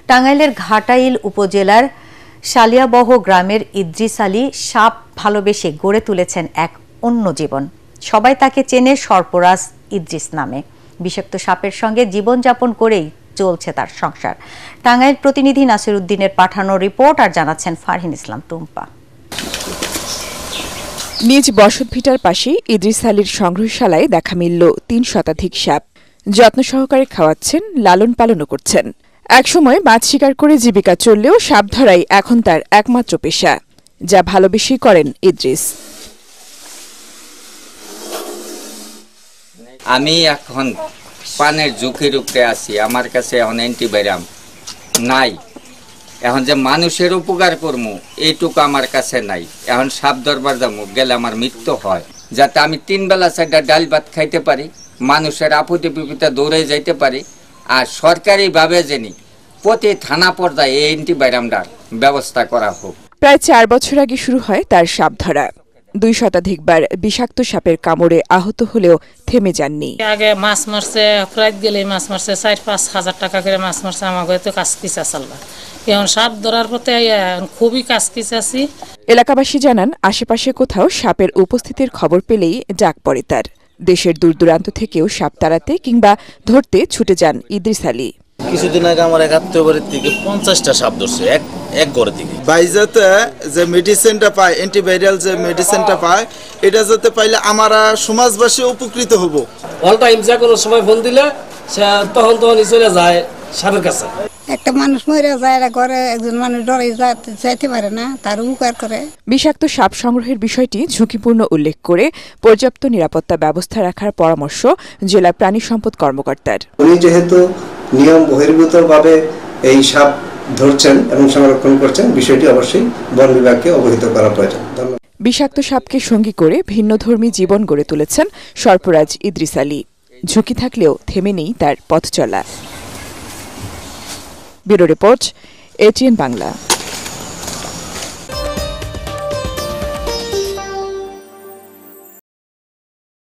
টাঙ্গাইলের ঘাটাইল উপজেলার শালিয়াবহ গ্রামের ইদ্রিস আলী সাপ ভালোবেসে গড়ে তুলেছেন এক অন্য জীবন। সবাই তাকে চেনে সরপরাজ ইদ্রিস নামে। বিষাক্ত সাপের সঙ্গে জীবনযাপন করেই চলছে তার সংসার। টাঙ্গাইল প্রতিনিধি নাসির উদ্দিনের পাঠানো রিপোর্ট আর জানাচ্ছেন ফারহিন ইসলাম টুম্পা। নিজ বসতভিটার পাশে ইদ্রিস আলীর সংগ্রহশালায় দেখা মিলল ৩ শতাধিক সাপ। যত্ন সহকারে খাওয়াচ্ছেন, লালন পালনও করছেন। একসময় মাছ শিকার করে জীবিকা চললেও সাপ ধরাই এখন তার একমাত্র পেশা, যা ভালোবেসেই করেন ইদ্রিস। আমি এখন পানের ঝুঁকির উপরে আছি। আমার কাছে এখন অ্যান্টিবায়োটিক নাই। এখন যে মানুষের উপকার করবো এইটুকু আমার কাছে নাই। এখন সাপ ধরবার যাবো, গেলে আমার মৃত্যু হয়, যাতে আমি 3 বেলা 4টা ডাল ভাত খাইতে পারি, মানুষের আপত্তি বিপদে দৌড়ে যাইতে পারি। আর সরকারিভাবে জেনি প্রতি থানা পর্যায়ে এই অ্যান্টিবায়োটিক ব্যবস্থা করা হোক। প্রায় 4 বছর আগে শুরু হয় তার সাপ ধরা। 2 শতাধিকবার বিষাক্ত সাপের কামড়ে আহত হলেও থেমে যাননি। আগে মাছ মারছে, প্রায় গেলে মাছ মারছে 4-5 হাজার টাকা করে মাছ মারছে। আমাকে তো কাজ কিসা চাল্লা, এখন সাপ ধরার প্রতি খুবই কাজ কিসাছি। এলাকাবাসী জানান, আশেপাশে কোথাও সাপের উপস্থিতির খবর পেলেই ডাক পড়ে তার। দেশের দূর দূরান্ত থেকেও সাপ তাড়াতে কিংবা ধরতে ছুটে যান ইদ্রিস আলী। কিছুদিন আগে আমার এক আত্মীয় বাড়ির থেকে 50টা সাপ ধরছে এক ঘরে থেকে। বাইজাতে যে মেডিসিনটা পায়, অ্যান্টিভাইরাল যে মেডিসিনটা পায়, এটা যাতে পাইলে আমরা সমাজবাসী উপকৃত হব। অল টাইম যে কোনো সময় ফোন দিলে সে তখন চলে যায় সাপের কাছে। একটা মানুষ মরে যায় ঘরে, একজন মানুষ ডরে যাইতে পারে না, তার উপকার করে। বিষাক্ত সাপ সংগ্রহের বিষয়টি ঝুঁকিপূর্ণ উল্লেখ করে পর্যাপ্ত নিরাপত্তা ব্যবস্থা রাখার পরামর্শ জেলা প্রাণী সম্পদ কর্মকর্তার। উনি যেহেতু নিয়ম বহির্ভূতভাবে এই সাপ ধরছেন এবং সংরক্ষণ করছেন, বিষয়টি অবশ্যই বন বিভাগকে অবহিত করা প্রয়োজন। বিষাক্ত সাপকে সঙ্গী করে ভিন্নধর্মী জীবন গড়ে তুলেছেন সরপরাজ ইদ্রিস আলী। ঝুঁকি থাকলেও থেমে নেই তার পথ চলা। Bureau report, ATN Bangla.